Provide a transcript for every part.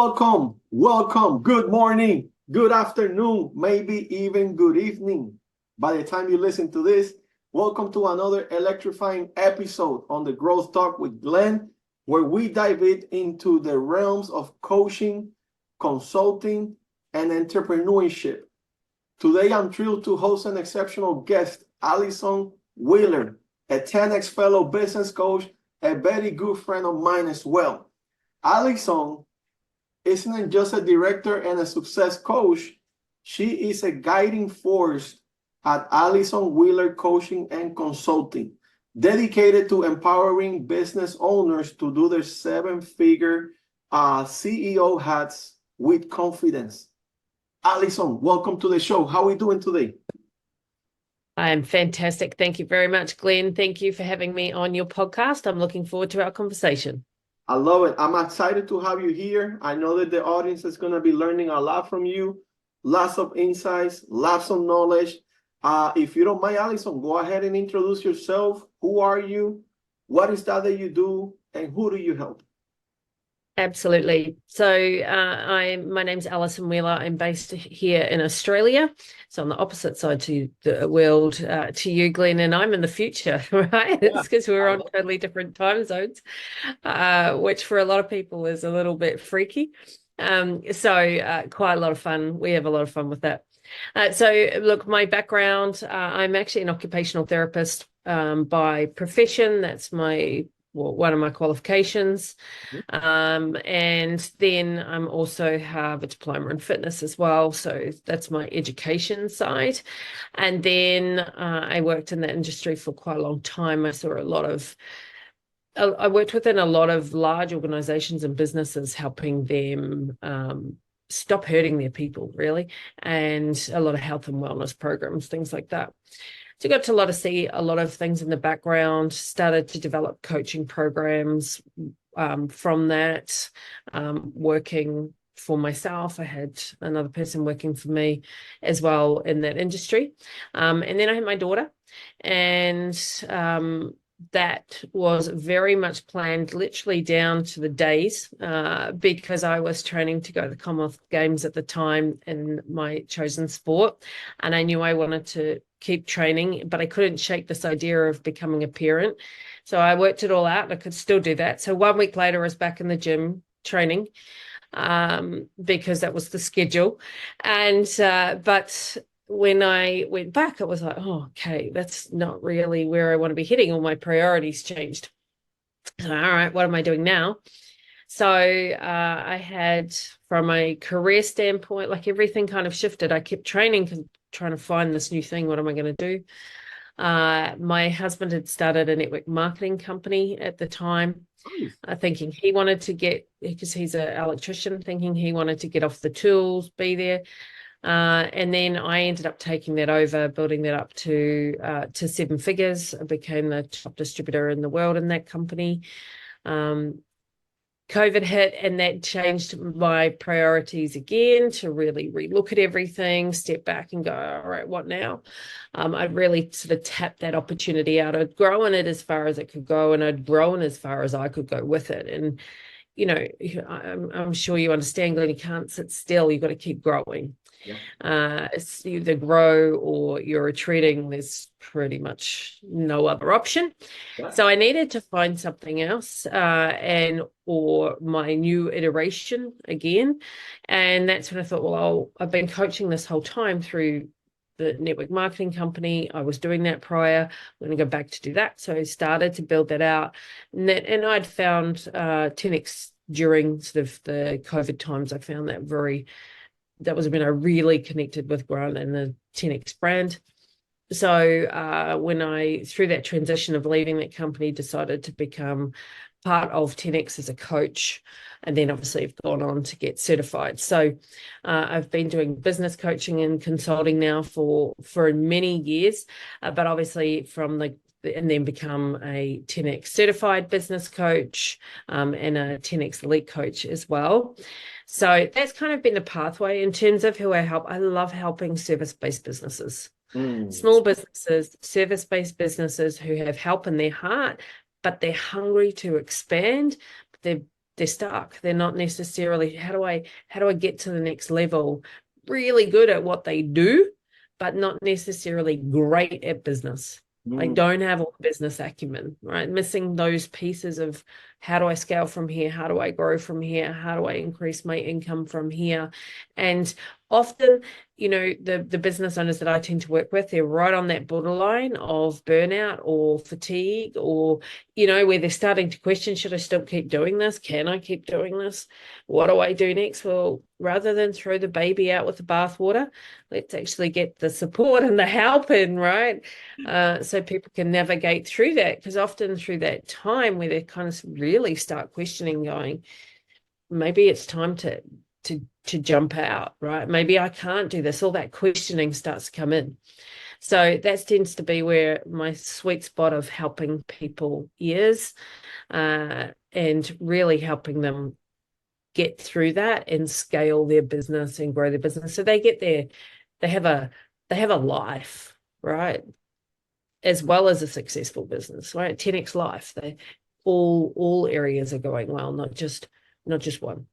Welcome. Good morning, good afternoon, maybe even good evening. By the time you listen to this, welcome to another electrifying episode on the Growth Talk with Glenn, where we dive into the realms of coaching, consulting, and entrepreneurship. Today, I'm thrilled to host an exceptional guest, Alison Wheeler, a 10X fellow business coach, a very good friend of mine as well. Alison isn't just a director and a success coach, she is a guiding force at Alison Wheeler Coaching and Consulting, dedicated to empowering business owners to do their seven-figure CEO hats with confidence. Alison, welcome to the show. How are we doing today? I'm fantastic. Thank you very much, Glenn. Thank you for having me on your podcast. I'm looking forward to our conversation. I love it. I'm excited to have you here. I know that the audience is going to be learning a lot from you, lots of insights, lots of knowledge. If you don't mind, Alison, go ahead and introduce yourself. Who are you? What is that you do? And who do you help? Absolutely. So my name's Alison Wheeler. I'm based here in Australia. So on the opposite side to the world to you, Glenn, and I'm in the future, right? Yeah, it's because we're on totally different time zones, which for a lot of people is a little bit freaky. So quite a lot of fun. We have a lot of fun with that. So look, my background, I'm actually an occupational therapist by profession. That's one of my qualifications. And then I'm also have a diploma in fitness as well. So that's my education side. And then I worked in that industry for quite a long time. I worked within a lot of large organizations and businesses, helping them stop hurting their people, really, and a lot of health and wellness programs, things like that. So I got to see a lot of things in the background, started to develop coaching programs from that, working for myself. I had another person working for me as well in that industry. And then I had my daughter, and that was very much planned, literally down to the days, because I was training to go to the Commonwealth Games at the time in my chosen sport. And I knew I wanted to keep training, but I couldn't shake this idea of becoming a parent. So I worked it all out. I could still do that. So 1 week later, I was back in the gym training, because that was the schedule. And but when I went back, it was like, oh, okay, that's not really where I want to be heading. All my priorities changed. So, all right, what am I doing now? So I had, from a career standpoint, like everything kind of shifted. I kept training, trying to find this new thing. What am I going to do? My husband had started a network marketing company at the time, thinking he wanted to because he's an electrician, thinking he wanted to get off the tools, be there. And then I ended up taking that over, building that up to 7 figures. I became the top distributor in the world in that company. COVID hit, and that changed my priorities again to really relook at everything, step back and go, all right, what now? I'd really sort of tapped that opportunity out. I'd grown it as far as it could go, and I'd grown as far as I could go with it. And, I'm sure you understand, Glenn, you can't sit still. You've got to keep growing. Yeah. It's either grow or you're retreating. There's pretty much no other option. Yeah. So I needed to find something else, or my new iteration again. And that's when I thought, well, I've been coaching this whole time through the network marketing company. I was doing that prior. I'm going to go back to do that. So I started to build that out. And I'd found 10X during sort of the COVID times. I found that was when I really connected with Grant and the 10X brand. So when through that transition of leaving that company, decided to become part of 10X as a coach, and then obviously I've gone on to get certified. So I've been doing business coaching and consulting now for many years, but obviously and then become a 10X certified business coach, and a 10X elite coach as well. So that's kind of been the pathway in terms of who I help. I love helping service-based businesses, small businesses, service-based businesses who have help in their heart, but they're hungry to expand. They're they're stuck. They're not necessarily, how do I get to the next level? Really good at what they do, but not necessarily great at business. I don't have all the business acumen, right? Missing those pieces of how do I scale from here? How do I grow from here? How do I increase my income from here? And often, the business owners that I tend to work with, they're right on that borderline of burnout or fatigue, or, where they're starting to question, should I still keep doing this? Can I keep doing this? What do I do next? Well, rather than throw the baby out with the bathwater, let's actually get the support and the help in, right? So people can navigate through that, because often through that time where they kind of really start questioning, going, maybe it's time to jump out, right? Maybe I can't do this. All that questioning starts to come in. So that tends to be where my sweet spot of helping people is, and really helping them get through that and scale their business and grow their business. So they get there, they have a life, right? As well as a successful business, right? 10x life. They all areas are going well, not just one.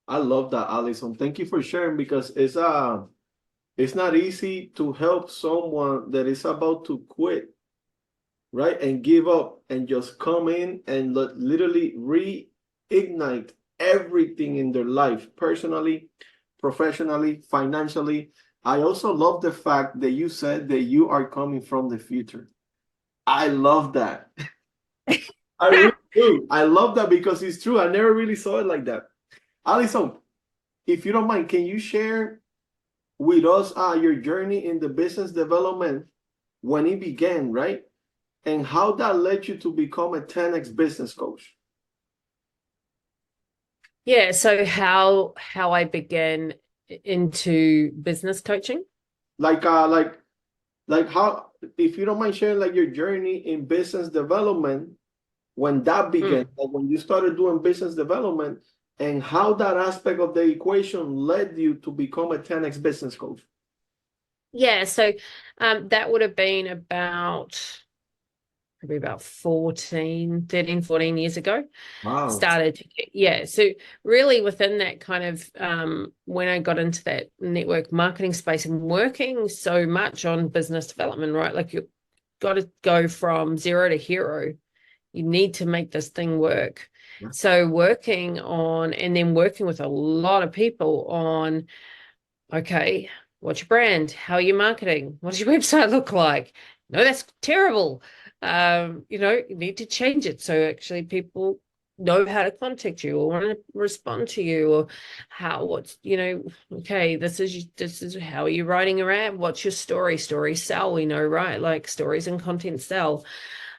I love that, Alison. Thank you for sharing, because it's not easy to help someone that is about to quit, right? And give up and just come in and literally reignite everything in their life, personally, professionally, financially. I also love the fact that you said that you are coming from the future. I love that. I really do. I love that, because it's true. I never really saw it like that. Alison, if you don't mind, can you share with us your journey in the business development, when it began, right? And how that led you to become a 10x business coach? Yeah, so how I began into business coaching. Like how, if you don't mind sharing, like your journey in business development, when that began, like when you started doing business development, and how that aspect of the equation led you to become a 10x business coach. Yeah, so that would have been probably about 13, 14 years ago. Wow. So really within that kind of when I got into that network marketing space and working so much on business development, right? Like you've got to go from zero to hero. You need to make this thing work. Yeah. So working with a lot of people on, okay, what's your brand? How are you marketing? What does your website look like? No, that's terrible. You need to change it so actually people know how to contact you or want to respond to you, or okay, this is how are you writing a ad? What's your story? Stories sell, we know, right? Like stories and content sell.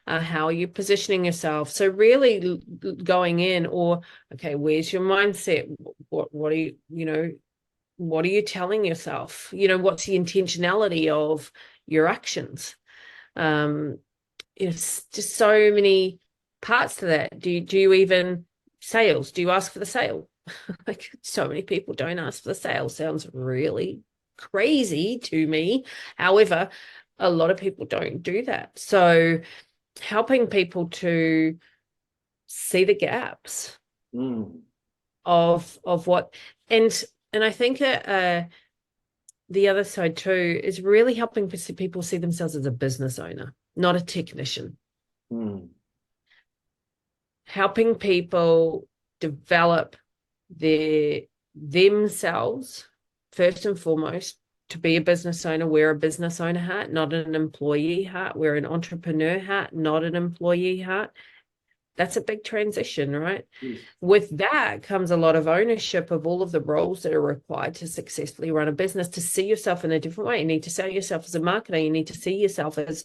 How are you positioning yourself? So really going in, or okay, where's your mindset? What are what are you telling yourself? What's the intentionality of your actions? It's just so many parts to that. Do you even sales? Do you ask for the sale? Like so many people don't ask for the sale. Sounds really crazy to me. However, a lot of people don't do that. So helping people to see the gaps of what, and I think the other side too is really helping people see themselves as a business owner, not a technician. Helping people develop themselves first and foremost to be a business owner, wear a business owner hat, not an employee hat, wear an entrepreneur hat, not an employee hat. That's a big transition, right? Yes. With that comes a lot of ownership of all of the roles that are required to successfully run a business, to see yourself in a different way. You need to see yourself as a marketer. You need to see yourself as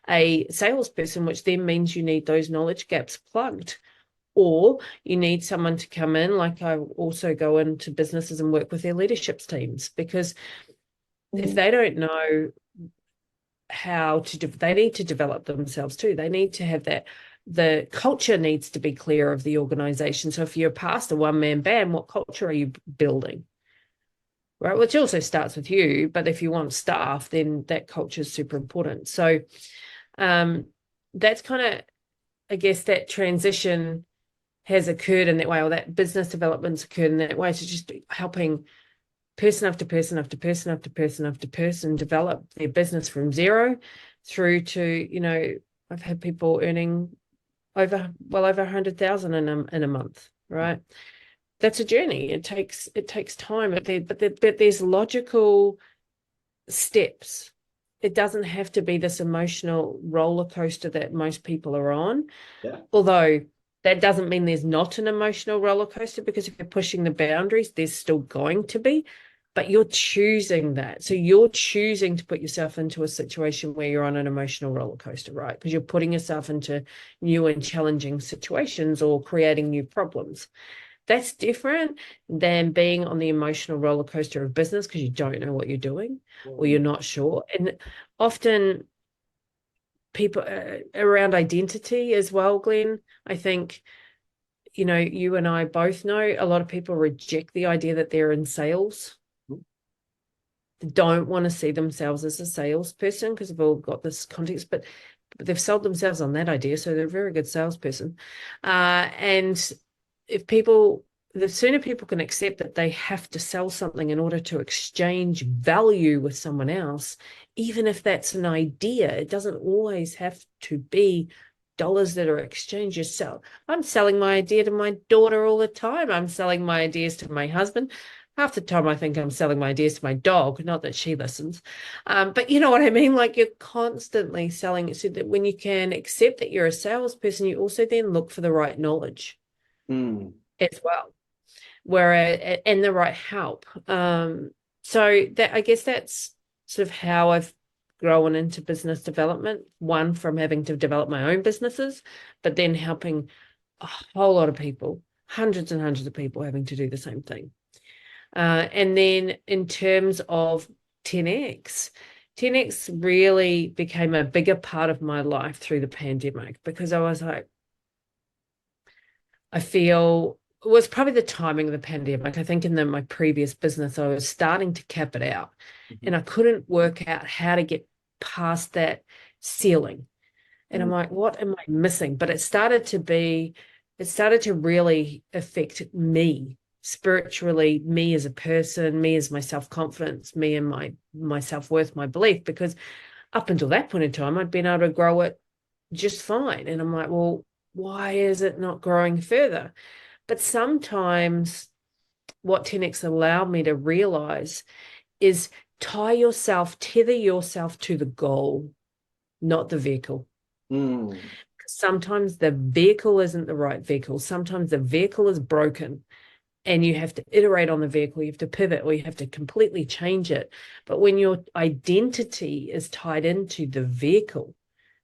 a salesperson, which then means you need those knowledge gaps plugged. Or you need someone to come in, like I also go into businesses and work with their leadership teams, because if they don't know how to, they need to develop themselves too. They need to have that. The culture needs to be clear of the organization. So if you're past a one-man band, what culture are you building? Right, which also starts with you, but if you want staff, then that culture is super important. So that's kind of, I guess, that transition has occurred in that way, or that business development's occurred in that way. So just helping person after person after person after person after person develop their business from zero through to, I've had people earning over 100,000 in a month, right? That's a journey. It takes time, but there's logical steps. It doesn't have to be this emotional roller coaster that most people are on. Yeah. Although that doesn't mean there's not an emotional roller coaster, because if you're pushing the boundaries, there's still going to be, but you're choosing that. So you're choosing to put yourself into a situation where you're on an emotional roller coaster, right? Because you're putting yourself into new and challenging situations or creating new problems. That's different than being on the emotional roller coaster of business because you don't know what you're doing or you're not sure. And often people around identity as well, Glenn, I think, you and I both know a lot of people reject the idea that they're in sales. They don't want to see themselves as a salesperson because they've all got this context, but they've sold themselves on that idea. So they're a very good salesperson. And the sooner people can accept that they have to sell something in order to exchange value with someone else, even if that's an idea, it doesn't always have to be dollars that are exchanged. I'm selling my idea to my daughter all the time. I'm selling my ideas to my husband. Half the time I think I'm selling my ideas to my dog, not that she listens. But you know what I mean? Like, you're constantly selling it, so that when you can accept that you're a salesperson, you also then look for the right knowledge as well, and the right help. So that, I guess, that's sort of how I've grown into business development. One, from having to develop my own businesses, but then helping a whole lot of people, hundreds and hundreds of people, having to do the same thing. And then in terms of 10X, 10X really became a bigger part of my life through the pandemic, because I was like, I feel it was probably the timing of the pandemic. I think in my previous business, I was starting to cap it out, and I couldn't work out how to get past that ceiling. And I'm like, what am I missing? But it started to really affect me spiritually, me as a person, me as my self-confidence, me and my self-worth, my belief, because up until that point in time, I'd been able to grow it just fine. And I'm like, well, why is it not growing further? But sometimes what 10X allowed me to realize is tether yourself to the goal, not the vehicle. Sometimes the vehicle isn't the right vehicle. Sometimes the vehicle is broken and you have to iterate on the vehicle, you have to pivot, or you have to completely change it. But when your identity is tied into the vehicle,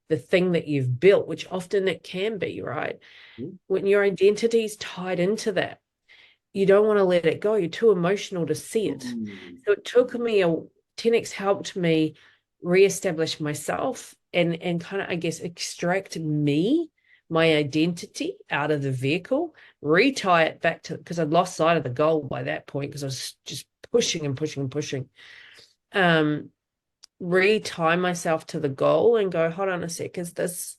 the thing that you've built, which often it can be, right? When your identity is tied into that, you don't want to let it go. You're too emotional to see it. So it took me 10X helped me reestablish myself and kind of, I guess, extract my identity out of the vehicle, retie it back to, because I'd lost sight of the goal by that point, because I was just pushing and pushing and pushing. Retie myself to the goal and go, hold on a sec, is this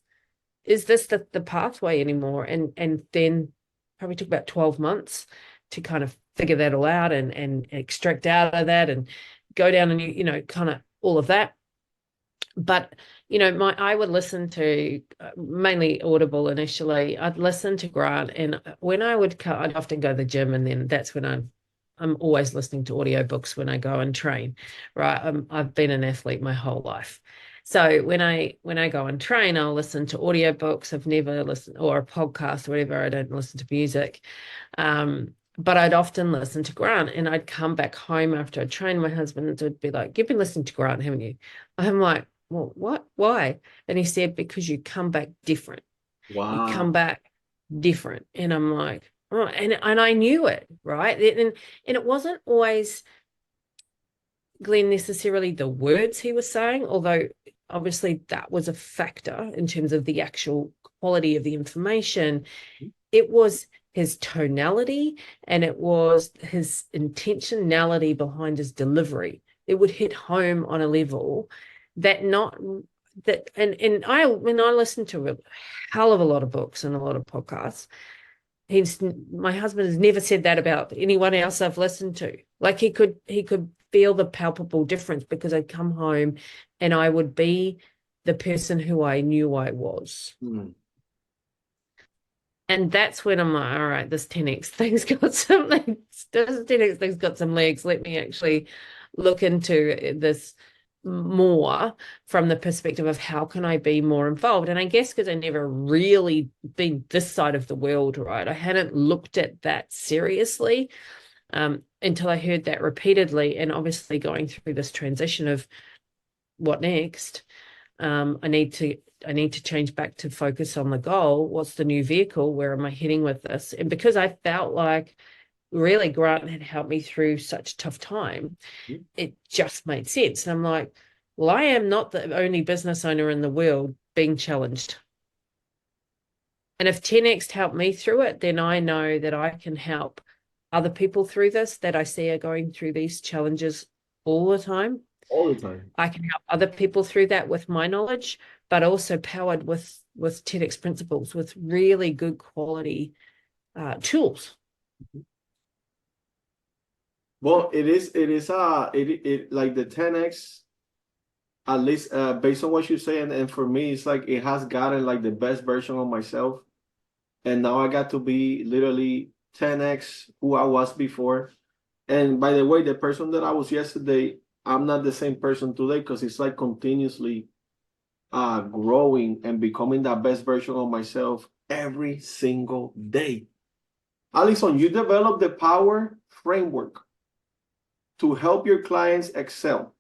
the pathway anymore? And then probably took about 12 months to kind of figure that all out and extract out of that and go down and kind of all of that. But I would listen to mainly Audible initially. I'd listen to Grant, and when I'd often go to the gym, and then that's when I'm always listening to audiobooks when I go and train, right? I've been an athlete my whole life. So when I go and train, I'll listen to audiobooks. I've never listened, or a podcast or whatever. I don't listen to music. But I'd often listen to Grant, and I'd come back home after I'd trained. My husband would be like, you've been listening to Grant, haven't you? I'm like, well, what? Why? And he said, because you come back different. Wow. You come back different. And I'm like, oh, and I knew it, right? And it wasn't always, Glenn, necessarily the words he was saying, although obviously that was a factor in terms of the actual quality of the information. It was his tonality, and it was his intentionality behind his delivery. It would hit home on a level that when I listen to a hell of a lot of books and a lot of podcasts, my husband has never said that about anyone else I've listened to. Like he could feel the palpable difference because I'd come home and I would be the person who I knew I was. Mm. And that's when I'm like, all right, this 10x thing's got something. This 10x thing's got some legs. Let me actually look into this more from the perspective of how can I be more involved. And I guess because I never really been this side of the world, right? I hadn't looked at that seriously until I heard that repeatedly. And obviously going through this transition of what next, I need to change back to focus on the goal. What's the new vehicle? Where am I heading with this? And because I felt like really Grant had helped me through such a tough time, it just made sense. And I'm like, well, I am not the only business owner in the world being challenged. And if 10x helped me through it, then I know that I can help other people through this that I see are going through these challenges all the time. All the time. I can help other people through that with my knowledge, but also powered with 10x principles, with really good quality tools. Well, it like the 10x, at least based on what you say, and for me, it's like it has gotten like the best version of myself. And now I got to be literally 10x who I was before. And by the way, the person that I was yesterday, I'm not the same person today because it's like continuously growing and becoming that best version of myself every single day. Alison, you developed the power framework to help your clients excel.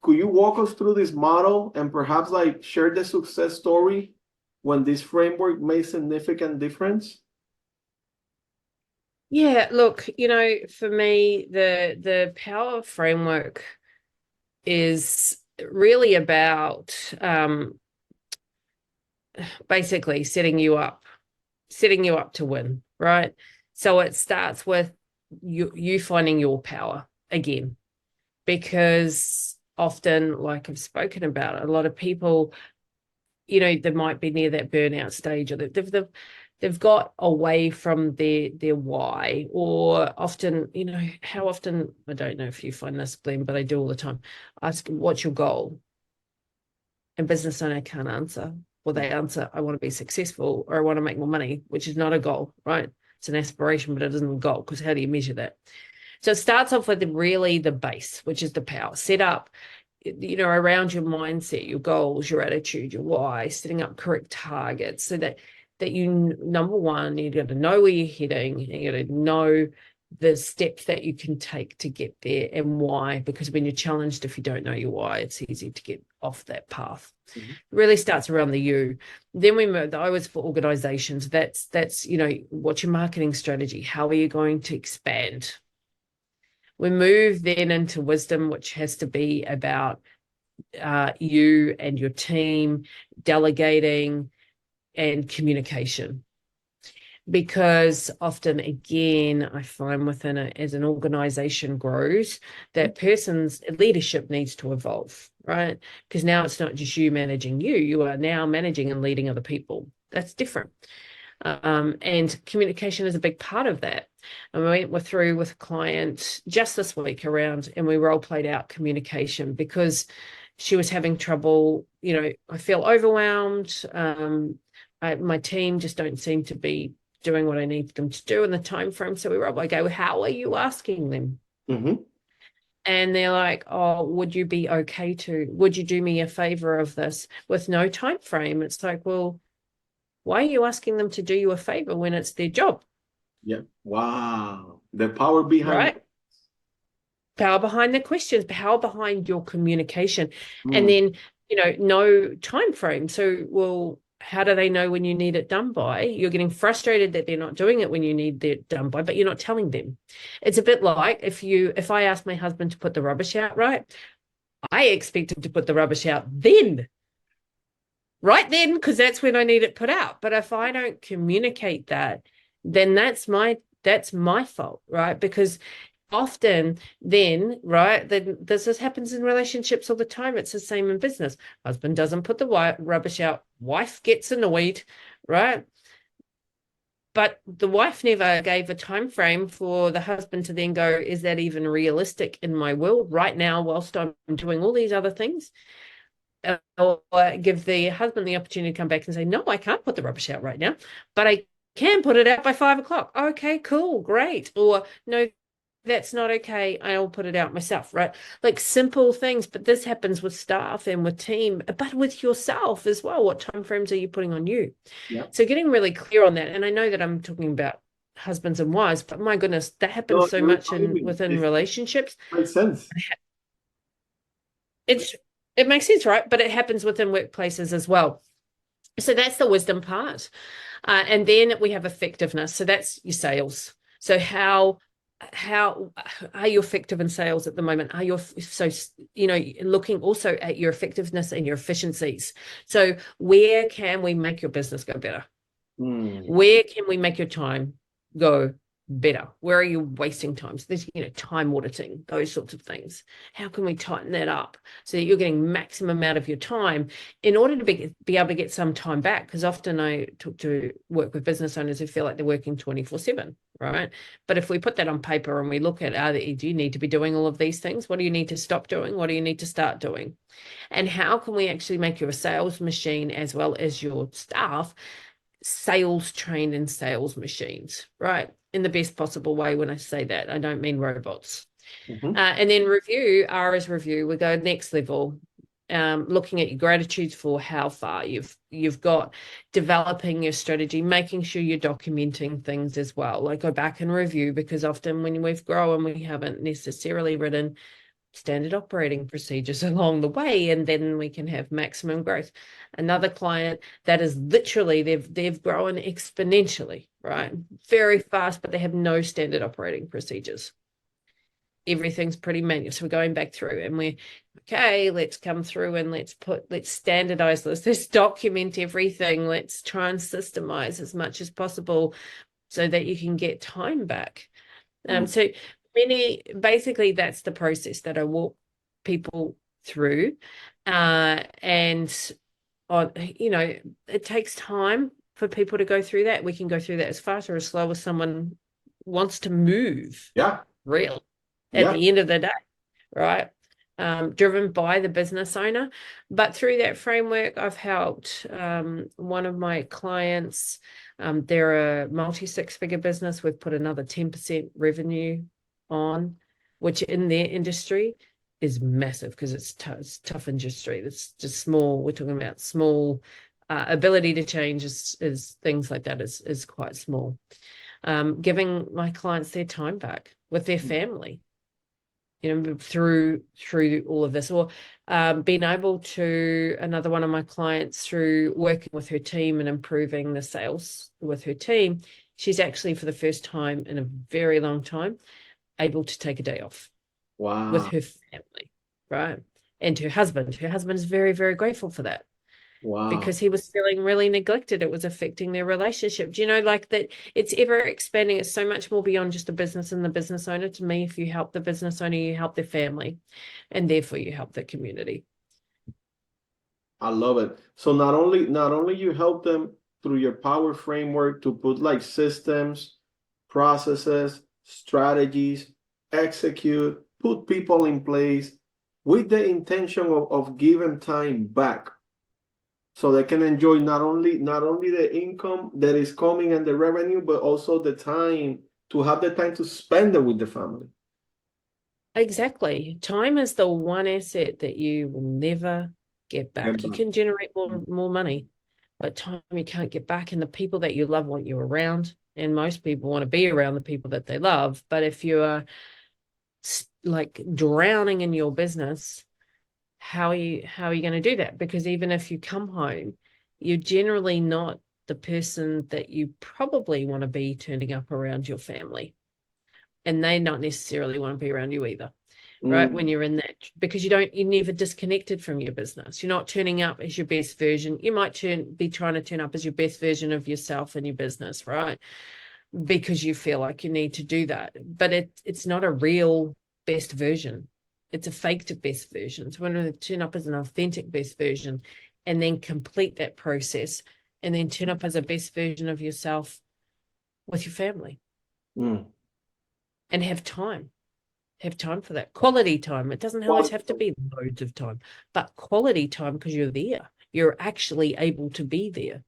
Could you walk us through this model and perhaps like share the success story when this framework made significant difference? Yeah, look, for me, the power framework is really about basically setting you up to win, right? So it starts with you finding your power again, because often, like I've spoken about, a lot of people, they might be near that burnout stage, or they've got away from their why, or often, how often, I don't know if you find this, Glenn, but I do all the time, ask, what's your goal? And business owner can't answer. Well, they answer, I want to be successful, or I want to make more money, which is not a goal, right? It's an aspiration, but it isn't a goal, because how do you measure that? So it starts off with really the base, which is the power. Set up, around your mindset, your goals, your attitude, your why, setting up correct targets so that you, number one, you got to know where you're heading, you got to know the steps that you can take to get there and why, because when you're challenged, if you don't know your why, it's easy to get off that path. Mm-hmm. It really starts around the you. Then we move, I was for organizations, that's what's your marketing strategy? How are you going to expand? We move then into wisdom, which has to be about you and your team, delegating, and communication. Because often, again, I find within it, as an organization grows, that person's leadership needs to evolve, right? Because now it's not just you managing you are now managing and leading other people. That's different. And communication is a big part of that. And we went through with a client just this week around, and we role played out communication because she was having trouble. I feel overwhelmed. My team just don't seem to be doing what I need them to do in the time frame. So we were like, okay, well, how are you asking them? Mm-hmm. And they're like, oh, would you do me a favor of this with no time frame? It's like, well, why are you asking them to do you a favor when it's their job? Yeah. Wow. The power behind right? Power behind the questions, power behind your communication. Mm. And then, no time frame. So, well, how do they know when you need it done by? You're getting frustrated that they're not doing it when you need it done by, but you're not telling them. It's a bit like if I ask my husband to put the rubbish out, right? I expect him to put the rubbish out then. Right then, because that's when I need it put out. But if I don't communicate that, then that's my fault, right? Because often then, right, then this happens in relationships all the time. It's the same in business. Husband doesn't put the rubbish out, wife gets annoyed, right? But the wife never gave a time frame for the husband to then go, is that even realistic in my world right now whilst I'm doing all these other things? Or give the husband the opportunity to come back and say, no, I can't put the rubbish out right now, but I can put it out by 5 o'clock. Okay, cool, great. Or no, that's not okay. I'll put it out myself, right? Like simple things, but this happens with staff and with team, but with yourself as well. What time frames are you putting on you? Yeah. So getting really clear on that. And I know that I'm talking about husbands and wives, but my goodness, that happens No, so you're much timing. within It relationships. makes sense. It makes sense, right? But it happens within workplaces as well. So that's the wisdom part. And then we have effectiveness. So that's your sales. So how are you effective in sales at the moment? Are you looking also at your effectiveness and your efficiencies? So where can we make your business go better? Where can we make your time go better? Where are you wasting time? So there's, time auditing, those sorts of things. How can we tighten that up so that you're getting maximum amount of your time in order to be able to get some time back? Because often I work with business owners who feel like they're working 24/7, right? But if we put that on paper and we look at, do you need to be doing all of these things? What do you need to stop doing? What do you need to start doing? And how can we actually make you a sales machine as well as your staff sales trained in sales machines, right? In the best possible way. When I say that, I don't mean robots. And then review, R is review. We go next level, looking at your gratitudes for how far you've got, developing your strategy, making sure you're documenting things as well. Like go back and review, because often when we've grown, we haven't necessarily written standard operating procedures along the way, and then we can have maximum growth. Another client that is literally they've grown exponentially, right? Very fast, but they have no standard operating procedures. Everything's pretty manual. So we're going back through and we're okay, let's come through and let's standardize this. Let's document everything. Let's try and systemize as much as possible so that you can get time back. So basically that's the process that I walk people through. And it takes time for people to go through that. We can go through that as fast or as slow as someone wants to move. Yeah. Really. At the end of the day, right? Driven by the business owner. But through that framework, I've helped one of my clients. They're a multi-six-figure business. We've put another 10% revenue on, which in their industry is massive because it's tough industry. It's just small. We're talking about small. Ability to change is things like that is quite small. Giving my clients their time back with their family, through all of this, or being able to, another one of my clients, through working with her team and improving the sales with her team, she's actually for the first time in a very long time able to take a day off with her family, right? And her husband is very, very grateful for that. Because he was feeling really neglected. It was affecting their relationship. Do you know, like that it's ever expanding. It's so much more beyond just a business and the business owner. To me, if you help the business owner, you help their family, and therefore you help the community. I love it. So not only you help them through your power framework to put like systems, processes, strategies, execute, put people in place with the intention of giving time back so they can enjoy not only the income that is coming and the revenue, but also the time to have the time to spend it with the family. Exactly. Time is the one asset that you will never get back. You can generate more money, but time you can't get back. And the people that you love want you around. And most people want to be around the people that they love. But if you are like drowning in your business, how are you going to do that? Because even if you come home, you're generally not the person that you probably want to be turning up around your family. And they not necessarily want to be around you either. Right? When you're in that, because you're never disconnected from your business. You're not turning up as your best version. You might be trying to turn up as your best version of yourself and your business, right? Because you feel like you need to do that. But it's not a real best version. It's a faked best version. So when we turn up as an authentic best version and then complete that process and then turn up as a best version of yourself with your family Mm. and have time. Have time for that. Quality time. It doesn't always have to be loads of time, but quality time because you're there. You're actually able to be there.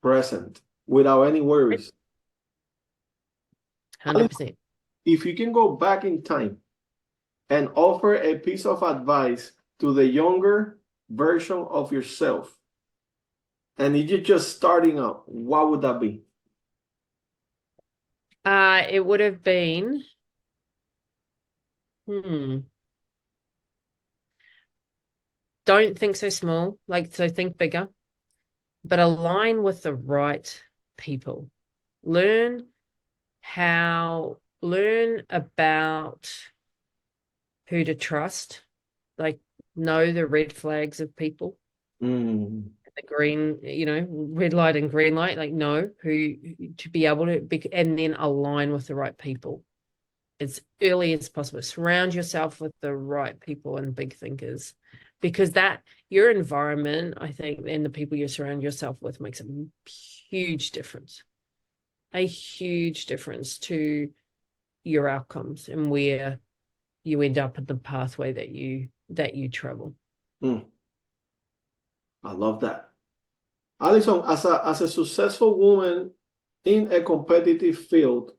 Present without any worries. 100%. If you can go back in time and offer a piece of advice to the younger version of yourself, and you're just starting out, what would that be? It would have been, don't think so small, so think bigger, but align with the right people. Learn about who to trust, like know the red flags of people. Mm. The green, red light and green light, like know who to be able to be, and then align with the right people as early as possible. Surround yourself with the right people and big thinkers, because that your environment, I think, and the people you surround yourself with makes a huge difference. A huge difference to your outcomes and where you end up in the pathway that you travel. Mm. I love that. Alison, as a successful woman in a competitive field,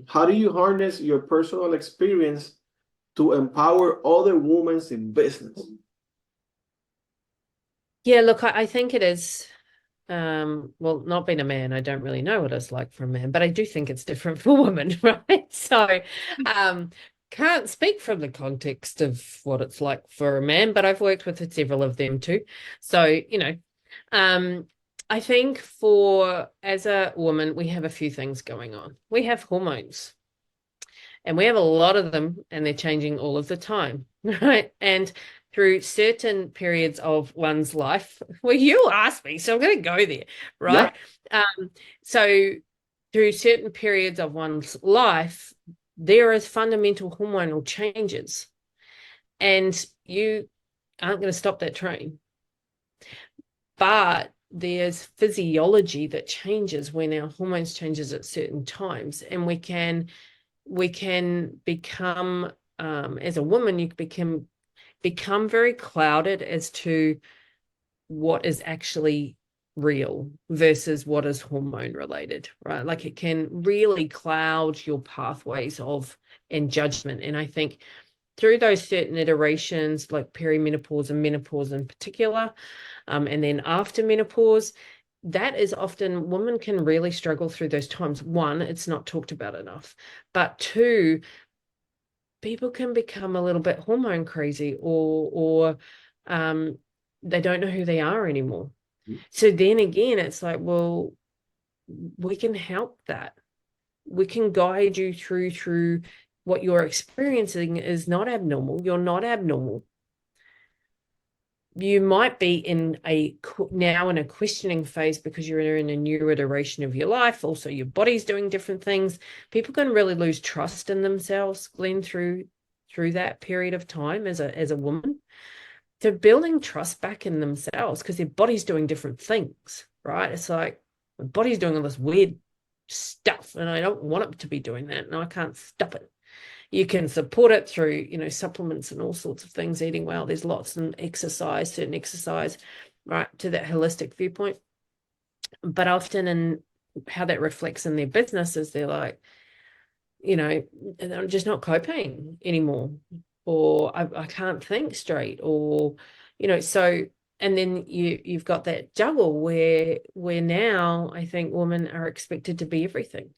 how do you harness your personal experience to empower other women in business? Yeah, look, I think it is. Well, not being a man, I don't really know what it's like for a man, but I do think it's different for women, right? So, can't speak from the context of what it's like for a man, but I've worked with several of them too. So, I think as a woman, we have a few things going on. We have hormones. And we have a lot of them, and they're changing all of the time, right? And through certain periods of one's life, well, you asked me, so I'm going to go there, right? Yeah. So through certain periods of one's life, there is fundamental hormonal changes, and you aren't going to stop that train. But there's physiology that changes when our hormones changes at certain times, and we can become, as a woman, you become very clouded as to what is actually real versus what is hormone related, right? Like it can really cloud your pathways and judgment. And I think through those certain iterations, like perimenopause and menopause in particular, and then after menopause, that is often women can really struggle through those times. One, it's not talked about enough, but two, people can become a little bit hormone crazy, or they don't know who they are anymore. So then again, it's like, well, we can help that. We can guide you through what you're experiencing is not abnormal. You're not abnormal. You might be now in a questioning phase because you're in a new iteration of your life. Also, your body's doing different things. People can really lose trust in themselves, Glenn, through that period of time as a woman. They're building trust back in themselves because their body's doing different things, right? It's like my body's doing all this weird stuff, and I don't want it to be doing that, and I can't stop it. You can support it through, supplements and all sorts of things, eating well. There's lots and certain exercise, right, to that holistic viewpoint. But often in how that reflects in their business is they're like, I'm just not coping anymore, or I can't think straight, or, so, and then you've got that juggle where now I think women are expected to be everything.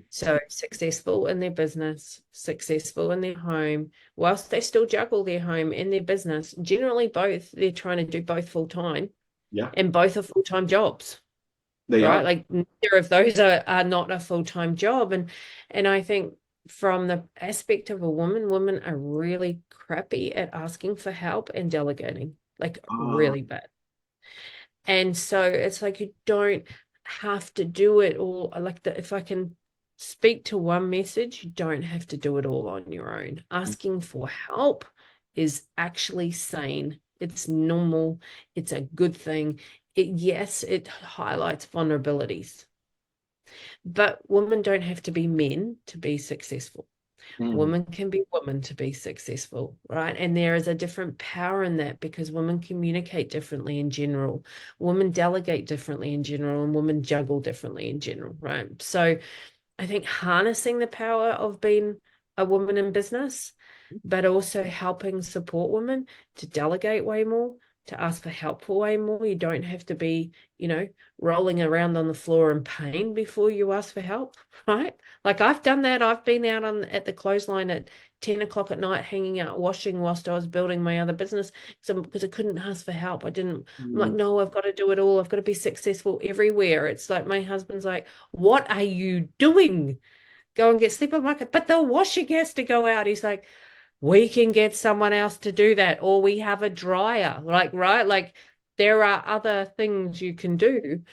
So successful in their business, successful in their home, whilst they still juggle their home and their business. Generally, they're trying to do both full time, and both are full time jobs. They right? are. Like neither of those are not a full time job, and I think from the aspect of a women are really crappy at asking for help and delegating, like really bad. And so it's like you don't have to do it all. If I can speak to one message, you don't have to do it all on your own. Asking for help is actually sane. It's normal. It's a good thing. Yes, it highlights vulnerabilities. But women don't have to be men to be successful. Mm. Women can be women to be successful, right? And there is a different power in that because women communicate differently in general. Women delegate differently in general, and women juggle differently in general, right? So I think harnessing the power of being a woman in business, but also helping support women to delegate way more, to ask for help for way more. You don't have to be, rolling around on the floor in pain before you ask for help, right? Like I've done that. I've been out at the clothesline at 10 o'clock at night, hanging out washing whilst I was building my other business. So because I couldn't ask for help. I'm like, Mm. no, I've got to do it all. I've got to be successful everywhere. It's like my husband's like, what are you doing? Go and get sleep. I'm like, but the washing has to go out. He's like, we can get someone else to do that, or we have a dryer. Like, right? Like there are other things you can do.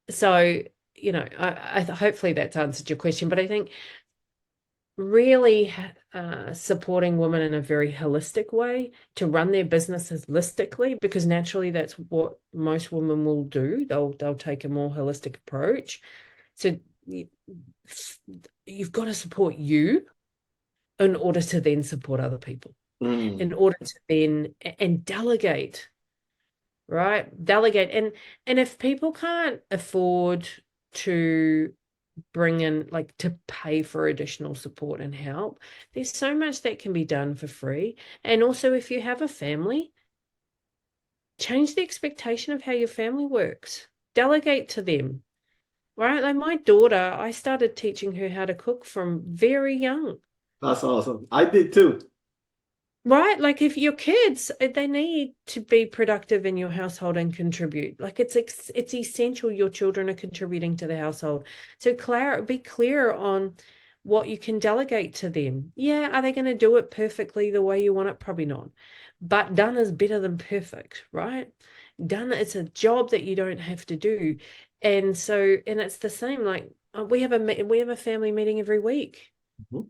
So, I hopefully that's answered your question, but I think really supporting women in a very holistic way to run their businesses holistically, because naturally that's what most women will do. They'll take a more holistic approach. So you've got to support you in order to then support other people, Mm. in order to then and delegate, right? Delegate. And if people can't afford to bring in, like, to pay for additional support and help, there's so much that can be done for free. And also, if you have a family, change the expectation of how your family works. Delegate to them, right? Like my daughter, I started teaching her how to cook from very young. That's awesome. I did too. Right? Like if your kids, they need to be productive in your household and contribute. Like it's essential your children are contributing to the household. So be clear on what you can delegate to them. Yeah, are they going to do it perfectly the way you want it? Probably not. But done is better than perfect, right? Done, it's a job that you don't have to do. And it's the same, like we have a family meeting every week Mhm.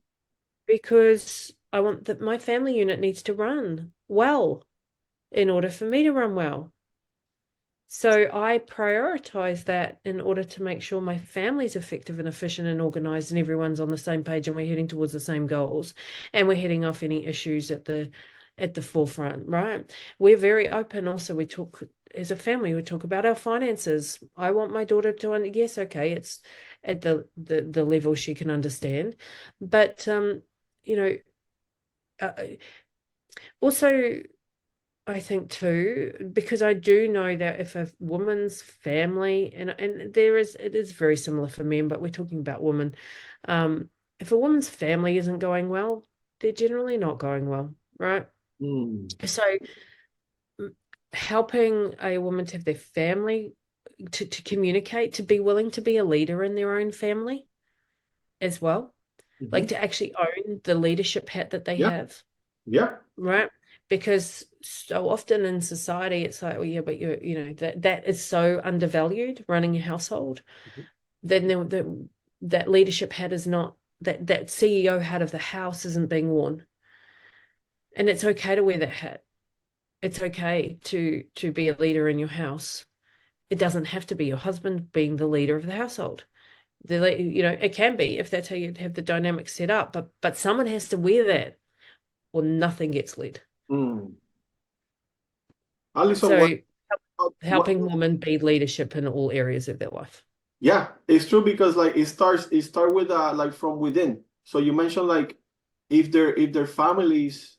because I want that my family unit needs to run well in order for me to run well. So I prioritize that in order to make sure my family's effective and efficient and organized and everyone's on the same page and we're heading towards the same goals and we're heading off any issues at the forefront, right? We're very open. Also, we talk as a family, we talk about our finances. I want my daughter to, yes, okay, it's at the level she can understand. But you know, uh, also I think too, because I do know that if a woman's family, and it is very similar for men, but we're talking about women. If a woman's family isn't going well, they're generally not going well, right? Mm. So helping a woman to have their family to communicate, to be willing to be a leader in their own family as well, like Mhm. to actually own the leadership hat that they Yeah. have. Yeah. Right? Because so often in society, it's like, well, yeah, but that is so undervalued, running your household. Mhm. Then that leadership hat is not, that CEO hat of the house isn't being worn. And it's okay to wear that hat. It's okay to be a leader in your house. It doesn't have to be your husband being the leader of the household. It can be if that's how you have the dynamic set up, but someone has to wear that or nothing gets led. Mm. Alison, So what helping women be leadership in all areas of their life. yeah, it's true because like it start with like from within. So you mentioned like if their families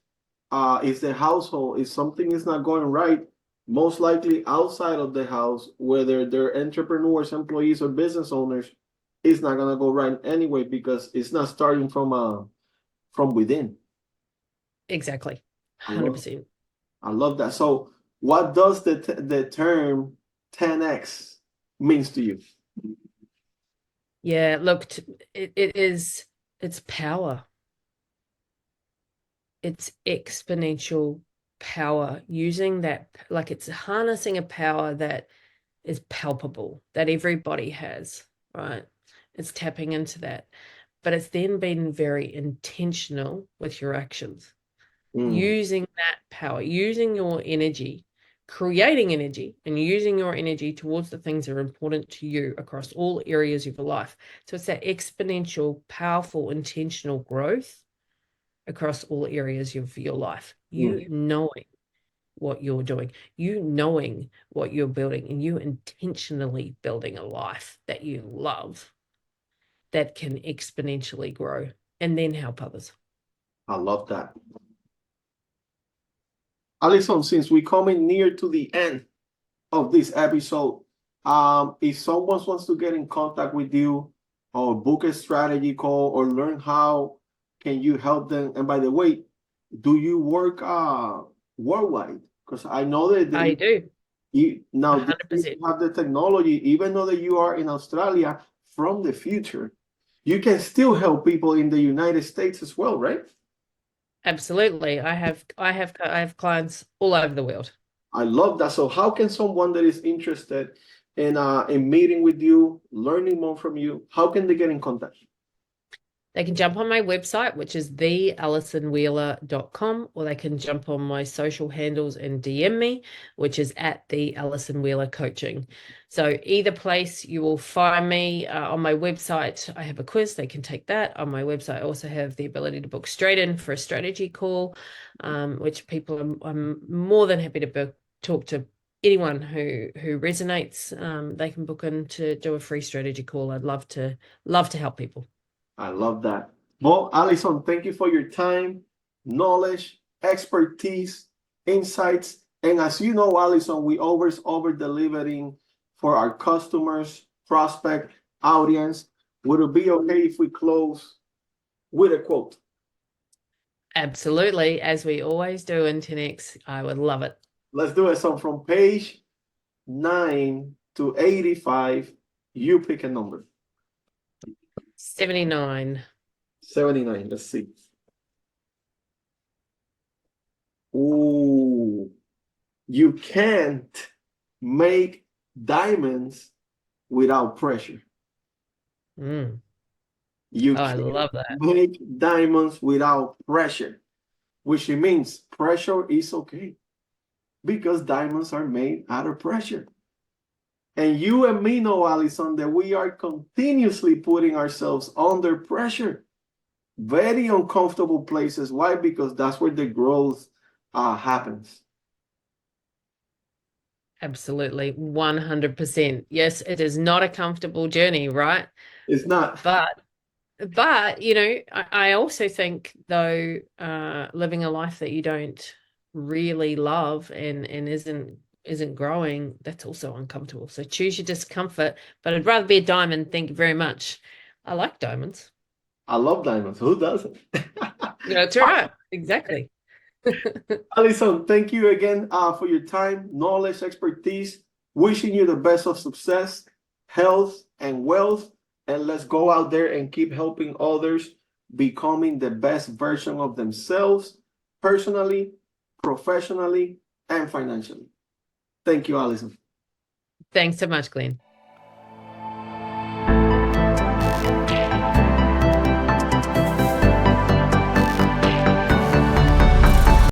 if their household if something is not going right, most likely outside of the house, whether they're entrepreneurs, employees, or business owners, it's not gonna go right anyway because it's not starting from within. Exactly. I love 100%. I love that. So what does the term 10x means to you? Yeah, look, it's power. It's exponential power, using that, like it's harnessing a power that is palpable, that everybody has, right? It's tapping into that. But it's then being very intentional with your actions, Mm. using that power, using your energy creating energy and using your energy towards the things that are important to you across all areas of your life. So it's that exponential, powerful, intentional growth across all areas of your life. You knowing what you're doing, you knowing what you're building, and you intentionally building a life that you love that can exponentially grow and then help others. I love that. Alison, since we're coming near to the end of this episode, if someone wants to get in contact with you or book a strategy call or learn how can you help them? And by the way, do you work worldwide? Because I know that I do. now 100%. you have the technology, even though that you are in Australia from the future, you can still help people in the United States as well, right? Absolutely. I have clients all over the world. I love that. So how can someone that is interested in meeting with you, learning more from you, how can they get in contact? They can jump on my website, which is thealisonwheeler.com, or they can jump on my social handles and DM me, which is at the Alison Wheeler Coaching. So either place you will find me. On my website, I have a quiz. They can take that. On my website, I also have the ability to book straight in for a strategy call, which I'm more than happy to talk to anyone who resonates. They can book in to do a free strategy call. I'd love to help people. I love that. Well, Alison, thank you for your time, knowledge, expertise, insights. And as you know, Alison, we always over delivering for our customers, prospect, audience. Would it be okay if we close with a quote? Absolutely, as we always do in 10X. I would love it. Let's do it. So from page 9 to 85, you pick a number. 79. 79. Let's see. Ooh, you can't make diamonds without pressure. Mm. You Oh, I can't love that. make diamonds without pressure, which means pressure is okay because diamonds are made out of pressure. And you and me know, Alison, that we are continuously putting ourselves under pressure. Very uncomfortable places. Why? Because that's where the growth happens. Absolutely, 100%. Yes, it is not a comfortable journey, right? It's not. But you know, I also think though, living a life that you don't really love and isn't growing, that's also uncomfortable. So choose your discomfort. But I'd rather be a diamond. Thank you very much. I like diamonds. I love diamonds. Who doesn't? That's right. Exactly. Alison, thank you again for your time, knowledge, expertise. Wishing you the best of success, health, and wealth. And let's go out there and keep helping others becoming the best version of themselves, personally, professionally, and financially. Thank you, Alison. Thanks so much, Glenn.